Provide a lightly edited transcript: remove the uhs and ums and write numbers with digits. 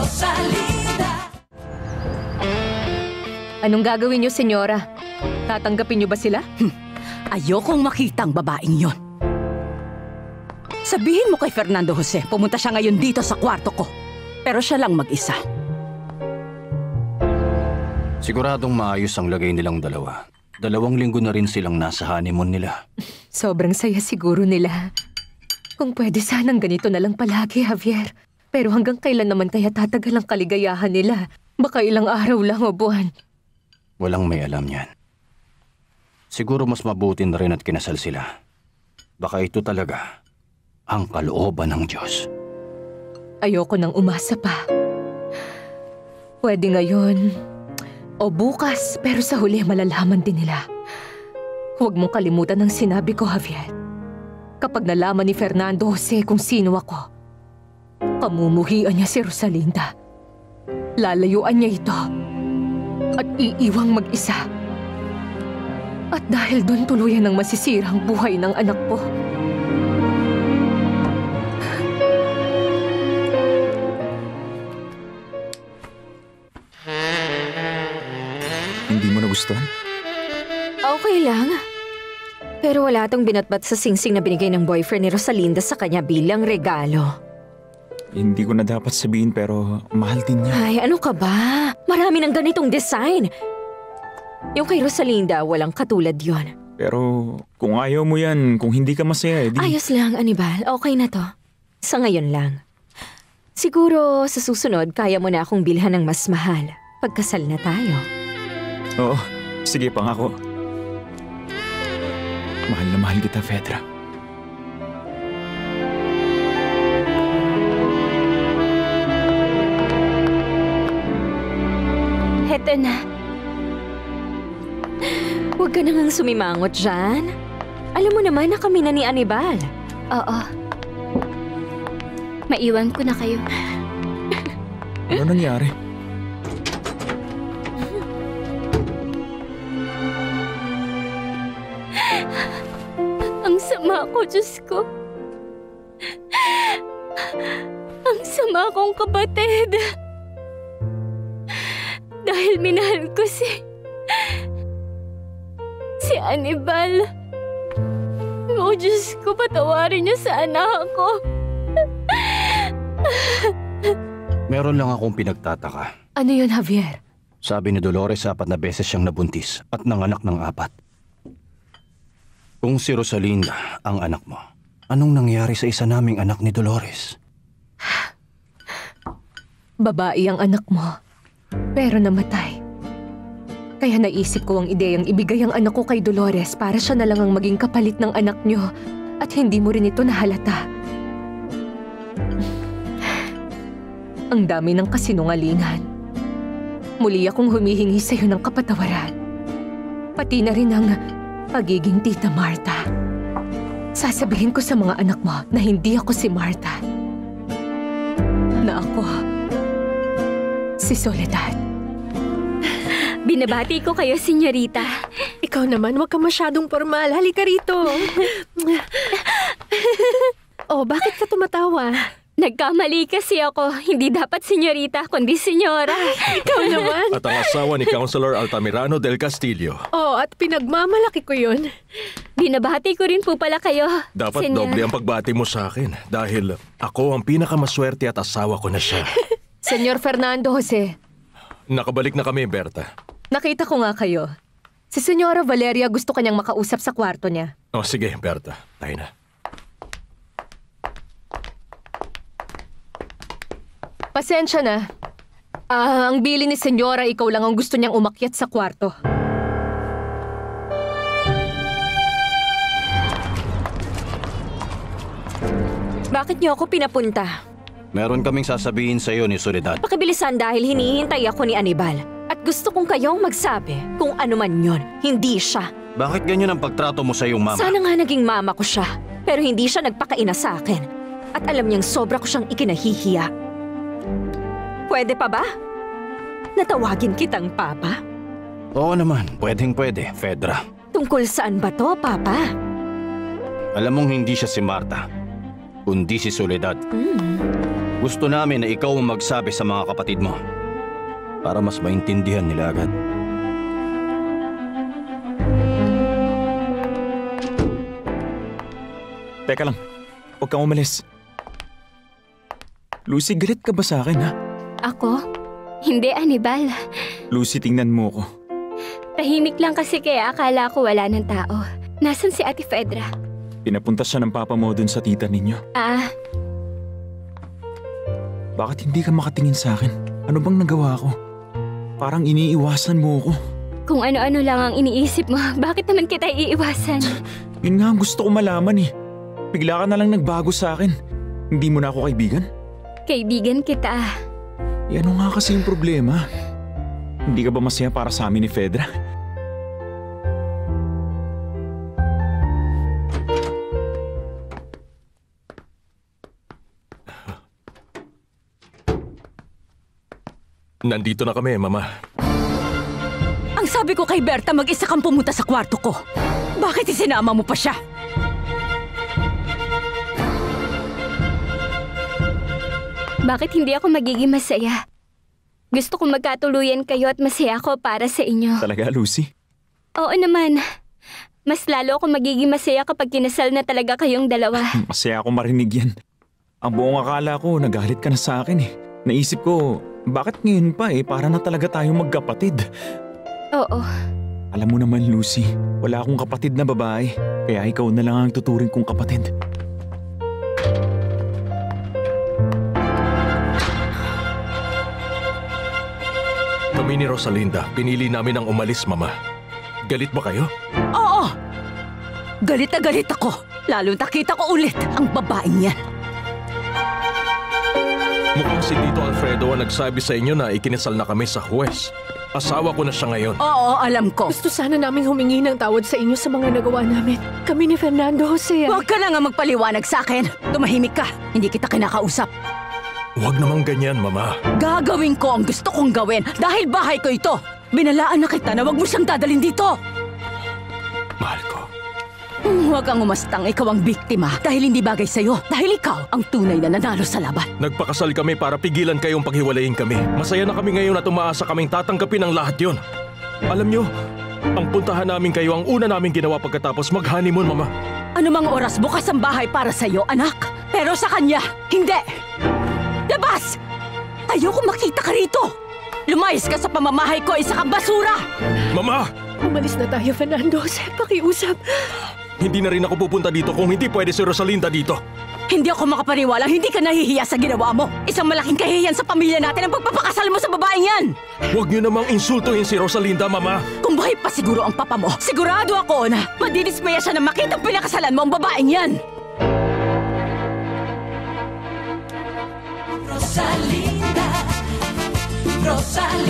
Rosalinda. Anong gagawin niyo, senyora? Tatanggapin niyo ba sila? Ayokong makita ang babaeng yon. Sabihin mo kay Fernando Jose, pumunta siya ngayon dito sa kwarto ko. Pero siya lang mag-isa. Siguradong maayos ang lagay nilang dalawa. 2 linggo na rin silang nasa honeymoon nila. Sobrang saya siguro nila. Kung pwede sanang ganito na lang palagi, Javier. Pero hanggang kailan naman kaya tatagal ang kaligayahan nila? Baka ilang araw lang o buwan. Walang may alam yan. Siguro mas mabuti na rin at kinasal sila. Baka ito talaga ang kalooban ng Diyos. Ayoko nang umasa pa. Pwede ngayon o bukas, pero sa huli malalaman din nila. Huwag mong kalimutan ang sinabi ko, Javier. Kapag nalaman ni Fernando Jose kung sino ako, pamumuhian niya si Rosalinda. Lalayuan niya ito at iiwang mag-isa. At dahil doon tuluyan ang masisira ang buhay ng anak ko. Hindi mo nagustuhan? Okay lang. Pero wala tong binatbat sa singsing na binigay ng boyfriend ni Rosalinda sa kanya bilang regalo. Hindi ko na dapat sabihin pero mahal din niya. Ay, ano ka ba? Marami ng ganitong design. Yung kay Rosalinda, walang katulad yon. Pero kung ayaw mo yan, kung hindi ka masaya, edi... Ayos lang, Anibal. Okay na to. Sa ngayon lang. Siguro sa susunod, kaya mo na akong bilhan ng mas mahal. Pagkasal na tayo. Oo, sige, pangako. Mahal na mahal kita, Fedra. Heto na. Huwag ka nang sumimangot dyan. Alam mo naman na kami na ni Anibal. Oo. Maiwan ko na kayo. Ano nangyari? Ang sama ko, Diyos ko. Ang sama kong kapatid. Dahil minahal ko si Anibal. Oh, Diyos ko, patawarin niyo sana ako. Meron lang akong pinagtataka. Ano yun, Javier? Sabi ni Dolores 4 na beses siyang nabuntis at nanganak ng 4. Kung si Rosalinda ang anak mo, anong nangyari sa isa naming anak ni Dolores? Babae ang anak mo, pero namatay. Kaya naisip ko ang ideyang ibigay ang anak ko kay Dolores para siya na lang ang maging kapalit ng anak niyo at hindi mo rin ito nahalata. Ang dami ng kasinungalingan. Muli akong humihingi sa iyo ng kapatawaran. Pati na rin ang pagiging Tita Marta. Sasabihin ko sa mga anak mo na hindi ako si Marta. Na ako si Soledad. Binabati ko kayo, senyorita. Ikaw naman, huwag ka masyadong formal. Halika rito. Oh, bakit ka tumatawa? Nagkamali kasi ako. Hindi dapat senyorita, kundi senyora. Ikaw naman. At ang asawa ni Councilor Altamirano del Castillo. Oh, at pinagmamalaki ko yun. Binabati ko rin po pala kayo, Dapat doble ang pagbati mo sa akin dahil ako ang pinakamaswerte at asawa ko na siya. Senyor Fernando Jose. Nakabalik na kami, Berta. Nakita ko nga kayo. Si Senyora Valeria gusto kanyang makausap sa kwarto niya. Oh, sige, Berta. Tayo na. Pasensya na. Ang bili ni Senyora, ikaw lang ang gusto niyang umakyat sa kwarto. Bakit niyo ako pinapunta? Meron kaming sasabihin sa iyo ni Soledad. Pakibilisan dahil hinihintay ako ni Anibal. At gusto kong kayong magsabi kung ano man yon, hindi siya. Bakit ganyan ang pagtrato mo sa iyong mama? Sana nga naging mama ko siya, pero hindi siya nagpakaina sa akin. At alam niyang sobra ko siyang ikinahihiya. Pwede pa ba? Natawagin kitang Papa? Oo naman, pwedeng-pwede, Fedra. Tungkol saan ba to, Papa? Alam mong hindi siya si Marta, kundi si Soledad. Gusto namin na ikaw ang magsabi sa mga kapatid mo para mas maintindihan nila agad. Teka lang, huwag kang umalis. Lucy, galit ka ba sa akin, ha? Ako? Hindi, Anibal. Lucy, tingnan mo ko. Tahimik lang kasi kaya akala ko wala ng tao. Nasaan si Ate Fedra? Pinapunta siya ng papa mo dun sa tita ninyo. Bakit hindi ka makatingin sa akin? Ano bang nagawa ko? Parang iniiwasan mo ko. Kung ano-ano lang ang iniisip mo, bakit naman kita iiwasan? Yun nga ang gusto ko malaman eh. Bigla ka na lang nagbago sa akin. Hindi mo na ako kaibigan? Kaibigan kita. Ano nga kasi yung problema? Hindi ka ba masaya para sa amin ni Fedra? Nandito na kami, Mama. Ang sabi ko kay Berta, mag-isa kang pumunta sa kwarto ko. Bakit isinama mo pa siya? Bakit hindi ako magiging masaya? Gusto kong magkatuluyan kayo at masaya ako para sa inyo. Talaga, Lucy? Oo naman. Mas lalo ako magiging masaya kapag kinasal na talaga kayong dalawa. Masaya ako marinig yan. Ang buong akala ko, nagalit ka na sa akin eh. Naisip ko, bakit ngayon pa eh, para na talaga tayong magkapatid. Oo. Alam mo naman, Lucy, wala akong kapatid na babae. Kaya ikaw na lang ang tuturing kong kapatid. Kami ni Rosalinda, pinili namin ang umalis, Mama. Galit ba kayo? Oo! Galit na galit ako. Lalo nakita ko ulit ang babaeng yan. Mukhang si Tito Alfredo ang nagsabi sa inyo na ikinasal na kami sa huwes. Asawa ko na siya ngayon. Oo, alam ko. Gusto sana namin humingi ng tawad sa inyo sa mga nagawa namin. Kami ni Fernando Jose. Huwag ka na nga magpaliwanag sa akin. Tumahimik ka. Hindi kita kinakausap. Huwag namang ganyan, Mama. Gagawin ko ang gusto kong gawin dahil bahay ko ito. Binalaan na kita na huwag mo siyang dadalhin dito. Mahal ko. Huwag kang umastang ikaw ang biktima dahil hindi bagay sa'yo. Dahil ikaw ang tunay na nanalo sa laban. Nagpakasal kami para pigilan kayong paghiwalayin kami. Masaya na kami ngayon at umaasa kaming tatanggapin ang lahat yon. Alam nyo, ang puntahan namin kayo ang una namin ginawa pagkatapos mag-honeymoon, Mama. Anumang oras bukas ang bahay para sa'yo, anak. Pero sa kanya, hindi. Labas! Ayoko makita ka rito. Lumayas ka sa pamamahay ko, isa kang basura! Mama! Umalis na tayo, Fernando Jose. Pakiusap. Hindi na rin ako pupunta dito kung hindi pwede si Rosalinda dito. Hindi ako makapaniwala, hindi ka nahihiya sa ginawa mo. Isang malaking kahihiyan sa pamilya natin ang pagpapakasal mo sa babaeng yan. Huwag niyo namang insultuhin si Rosalinda, Mama. Kung buhay pa siguro ang papa mo, sigurado ako na madidismaya siya na makitang pinakasalan mo ang babaeng yan. Rosalinda, Rosalinda.